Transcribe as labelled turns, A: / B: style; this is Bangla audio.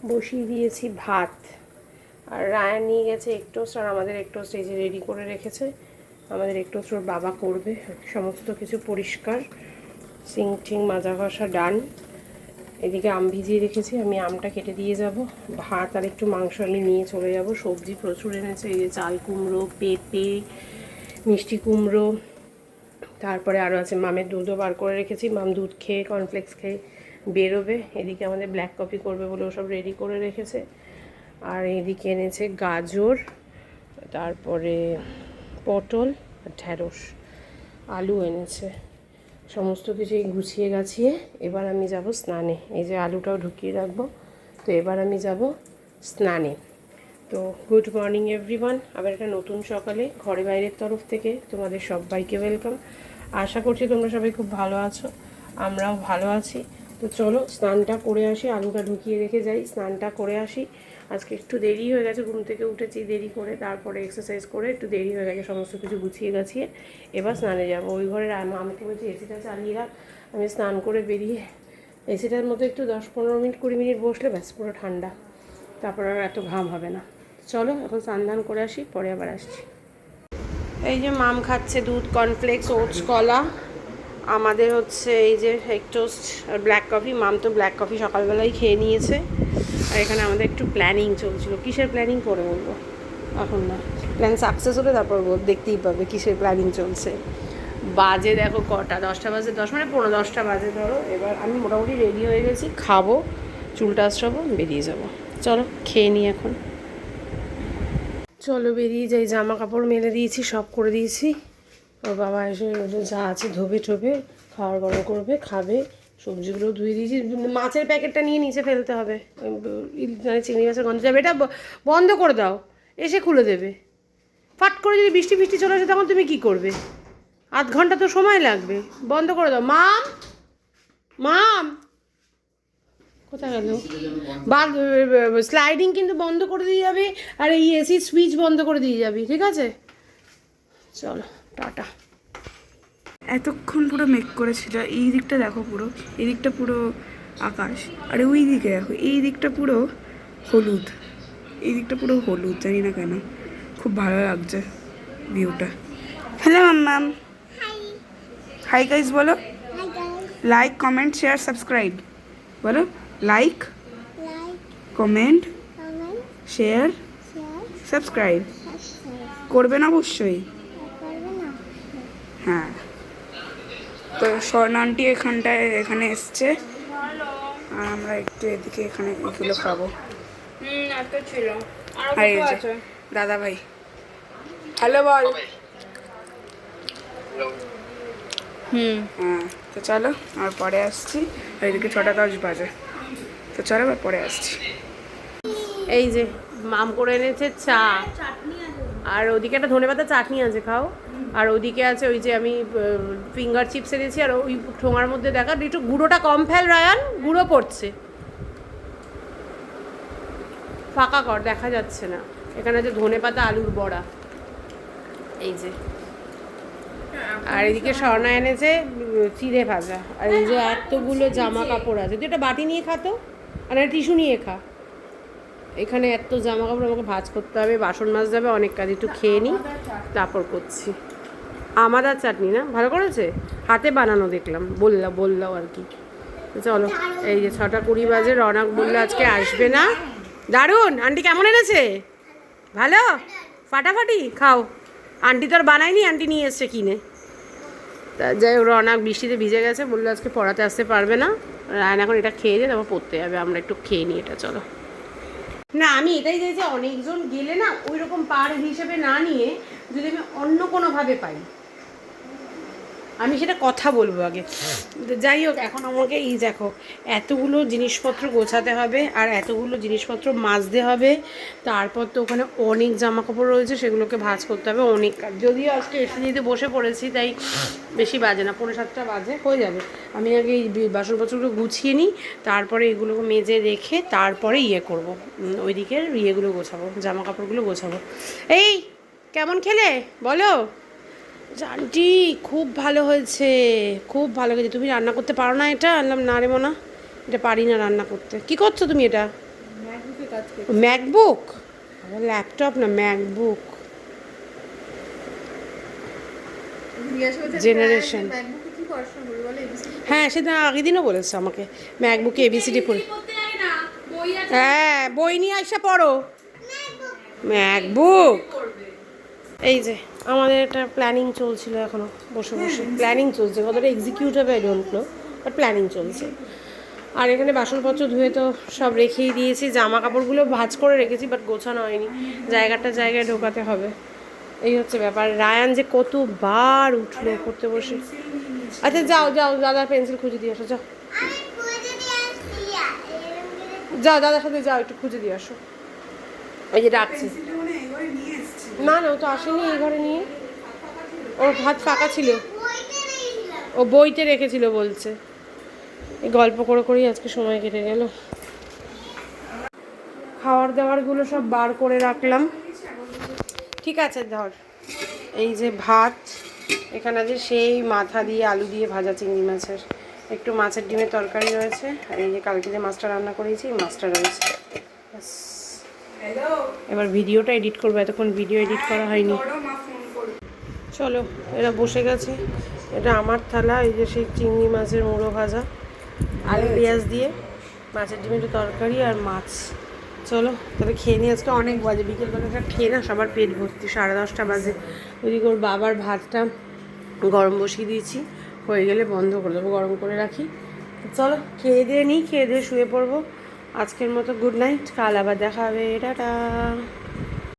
A: বসিয়ে দিয়েছি ভাত, আর রায়ান নিয়ে গেছে এগ টোস্ট, আর আমাদের এগ টোস্ট এই যে রেডি করে রেখেছে। আমাদের এগ টোস্ট ওর বাবা করবে, সমস্ত কিছু পরিষ্কার, সিঙ্ক টিং মাজা ঘষা ডান। এদিকে আম ভিজিয়ে রেখেছি, আমি আমটা কেটে দিয়ে যাব। ভাত আর একটু মাংস আমি নিয়ে চলে যাব। সবজি প্রচুর এনেছে, এই যে চাল কুমড়ো, পেঁপে, মিষ্টি কুমড়ো, তারপরে আরও আছে মামের দুধও বার করে রেখেছি। মাম দুধ খেয়ে কর্নফ্লেক্স খেয়ে বেরোবে। এদিকে আমাদের ব্ল্যাক কফি করবে বলে ওসব রেডি করে রেখেছে। আর এদিকে এনেছে গাজর, তারপরে পটল আর ঢ্যাঁড়স, আলু এনেছে। সমস্ত কিছুই গুছিয়ে গাছিয়ে এবার আমি যাব স্নানে। এই যে আলুটাও ঢুকিয়ে রাখবো। তো এবার আমি যাব স্নানে। তো গুড মর্নিং এভরিওয়ান, আবার একটা নতুন সকালে ঘরে বাইরের তরফ থেকে তোমাদের সবাইকে ওয়েলকাম। আশা করছি তোমরা সবাই খুব ভালো আছো, আমরাও ভালো আছি। তো চলো স্নানটা করে আসি, আলুটা ঢুকিয়ে রেখে যাই, স্নানটা করে আসি। আজকে একটু দেরি হয়ে গেছে, ঘুম থেকে উঠেছি দেরি করে, তারপরে এক্সারসাইজ করে একটু দেরি হয়ে গেছে, সমস্ত কিছু গুছিয়ে গাছিয়ে এবার স্নানে যাব। ওই ঘরের আমাকে বলছি এসিটা চালিয়ে রাখ, আমি স্নান করে বেরিয়ে এসিটার মতো একটু 10-15 মিনিট 20 মিনিট বসলে ব্যাস পুরো ঠান্ডা, তারপর আর এত ঘাম হবে না। চলো এখন স্নান করে আসি, পরে আবার আসছি। এই যে মাম খাচ্ছে দুধ, কর্নফ্লেক্স, ওটস, কলা। আমাদের হচ্ছে এই যে এগ টোস্ট আর ব্ল্যাক কফি। মাম তো ব্ল্যাক কফি সকালবেলায় খেয়ে নিয়েছে। আর এখানে আমাদের একটু প্ল্যানিং চলছিল। কিসের প্ল্যানিং পরে বলবো, এখন না, প্ল্যান সাকসেস হলে তারপর দেখতেই পাবে কিসের প্ল্যানিং চলছে। বাজে দেখো কটা, 10টা বাজে, 10 মানে 15-10টা বাজে ধরো। এবার আমি মোটামুটি রেডি হয়ে গেছি, খাবো, চুলটা আশ্রাবো, বেরিয়ে যাব। চলো খেয়ে নিই এখন। চলো বেরিয়ে যাই, জামা কাপড় মেলে দিয়েছি, সব করে দিয়েছি। ওর বাবা এসে ওদের যা আছে ধোবে ঠোবে, খাওয়ার গরম করবে, খাবে। সবজিগুলো ধুয়ে দিয়েছি, মাছের প্যাকেটটা নিয়ে নিচে ফেলতে হবে, চিংড়ি মাছের গন্ধ যাবে। এটা বন্ধ করে দাও, এসে খুলে দেবে। ফাট করে যদি বৃষ্টি বৃষ্টি চলে আসে তখন তুমি কী করবে? আধ ঘন্টা তো সময় লাগবে, বন্ধ করে দাও। মাম, মাম কোথায় গেল? স্লাইডিং কিন্তু বন্ধ করে দিয়ে যাবি, আর এই এসির সুইচ বন্ধ করে দিয়ে যাবি, ঠিক আছে? চলো টাটা।
B: এতক্ষণ পুরো মেঘ করেছিল, এই দিকটা দেখো পুরো, এই দিকটা পুরো আকাশ, আর ওই দিকে দেখো এই দিকটা পুরো হলুদ, এই দিকটা পুরো হলুদ, জানি না কেন খুব ভালো লাগছে ভিউটা। হ্যালো ম্যাম, হাই গাইস বলো, লাইক কমেন্ট শেয়ার সাবস্ক্রাইব বলো। লাইক কমেন্ট শেয়ার সাবস্ক্রাইব করবেন অবশ্যই। হ্যাঁ, তো স্বর্ণ আন্টি এখানে এসছে, আর আমরা একটু এদিকে এখানে এগুলো খাবো। আর এই যে দাদা ভাই, হ্যালো বল। হ্যাঁ, তো চলো আর পরে আসছি। আর এদিকে 6টা 10 বাজে, তো চলো আবার পরে আসছি।
A: এই যে মাম করে এনেছে চা, আর ওদিকে একটা ধনেপাতা চাটনি আছে, খাও। আর ওদিকে আছে ওই যে আমি ফিঙ্গার চিপস এনেছি, আর ওই ঠোঙার মধ্যে দেখা একটু গুঁড়োটা কম ফেল রায়ান, গুঁড়ো পড়ছে, ফাঁকা কর, দেখা যাচ্ছে না। এখানে আছে ধনেপাতা আলুর বড়া, এই যে। আর এদিকে স্বর্ণা এনেছে চিড়ে ভাজা। আর এই যে এতগুলো জামা কাপড় আছে, তুই একটা বাটি নিয়ে খাতো, আর একটা টিস্যু নিয়ে খা। এখানে এত জামা কাপড় আমাকে ভাঁজ করতে হবে, বাসন মাজতে হবে, অনেক কাজ। একটু খেয়ে নিই, তারপর করছি। আমাদের চাটনি না, ভালো করেছে, হাতে বানানো দেখলাম, বললাম আর কি। চলো, এই যে 6টা 20 বাজে, রওনা বললো আজকে আসবে না। দারুণ, আন্টি কেমন এনেছে? ভালো, ফাটাফাটি খাও। আন্টি তো আর বানায়নি, আন্টি নিয়ে এসছে কিনে। তা যাই হোক, রওনা বৃষ্টিতে ভিজে গেছে, বললো আজকে পড়াতে আসতে পারবে না। রায়ন এখন এটা খেয়ে দিয়ে তারপর পড়তে যাবে, আমরা একটু খেয়ে নিই এটা। চলো না, আমি এটাই চাইছি অনেকজন গেলে না ওই রকম পার হিসেবে না নিয়ে যদি আমি অন্য কোনোভাবে পাই, আমি সেটা কথা বলবো আগে। যাই হোক, এখন আমাকে এই দেখো এতগুলো জিনিসপত্র গোছাতে হবে, আর এতগুলো জিনিসপত্র মাজতে হবে, তারপর তো ওখানে অনেক জামা কাপড় রয়েছে, সেগুলোকে ভাঁজ করতে হবে, অনেক কাজ। যদিও আজকে এসে যেতে বসে পড়েছি, তাই বেশি বাজে না, 6:45 বাজে, হয়ে যাবে। আমি আগে এই বাসনপত্রগুলো গুছিয়ে নিই, তারপরে এগুলোকে মেজে রেখে তারপরে করব, ওই দিকের ইয়েগুলো গোছাবো, জামা কাপড়গুলো গোছাবো। এই কেমন খেলে বলো? আন্টি খুব ভালো হয়েছে, খুব ভালো হয়েছে। তুমি রান্না করতে পারো না এটা? আনলাম না রে মোনা, এটা পারি না রান্না করতে। কি করছো তুমি এটা? কাজ করি।
C: ম্যাকবুক, আমার ল্যাপটপ না ম্যাকবুক জেনারেশন। হ্যাঁ সেটা আগের দিনও বলেছে আমাকে, ম্যাকবুকে এবিসিডি পড়ে। হ্যাঁ বই নিয়ে আসা পড়ো ম্যাকবুক। এই যে আমাদের একটা প্ল্যানিং চলছিল এখনো, বসে বসে প্ল্যানিং চলছে, কতটা এক্সিকিউট হবে I don't know, but planning চলছে। আর এখানে বাসনপত্র ধুয়ে তো সব রেখেই দিয়েছি, জামা কাপড়গুলো ভাঁজ করে রেখেছি বাট গোছানো হয়নি, জায়গায় ঢোকাতে হবে। এই হচ্ছে ব্যাপার। রায়ান যে কতবার উঠলো পড়তে বসে। আচ্ছা যাও যাও, দাদার পেন্সিল খুঁজে দিয়ে আসো, যাও যাও দাদার সাথে যাও, একটু খুঁজে দিয়ে আসো। এই যে ডাকছে। না না ও তো আসেনি এই ঘরে নিয়ে, ওর হাত ফাঁকা ছিল, ও বইতে রেখেছিল বলছে। এই গল্প করে করেই আজকে সময় কেটে গেল। খাওয়ার দাওয়ারগুলো সব বার করে রাখলাম, ঠিক আছে ধর। এই যে ভাত, এখানে আছে সেই মাথা দিয়ে আলু দিয়ে ভাজা চিংড়ি মাছের, একটু মাছের ডিমের তরকারি রয়েছে, আর এই যে কালকে যে মাছটা রান্না করেছি এই মাছটা রয়েছে। এবার ভিডিওটা এডিট করবো, এতক্ষণ ভিডিও এডিট করা হয়নি। চলো এরা বসে গেছে, এটা আমার থালা। এই যে সেই চিংড়ি মাছের মুড়ো ভাজা, আলু পেঁয়াজ দিয়ে মাছের ডিমের তরকারি আর মাছ। চলো তাহলে খেয়ে নিই, আজকে অনেক বাজে, বিকেলবেলাটা খেয়ে না সবার পেট ভর্তি, 10:30 বাজে। ওইদিকে ওর বাবার ভাতটা গরম বসিয়ে দিয়েছি, হয়ে গেলে বন্ধ করে দেবো, গরম করে রাখি। চলো খেয়ে দিয়ে নিই, খেয়ে দিয়ে শুয়ে পড়বো। আজকের মতো গুড নাইট, কাল আবার দেখা হবে, টাটা।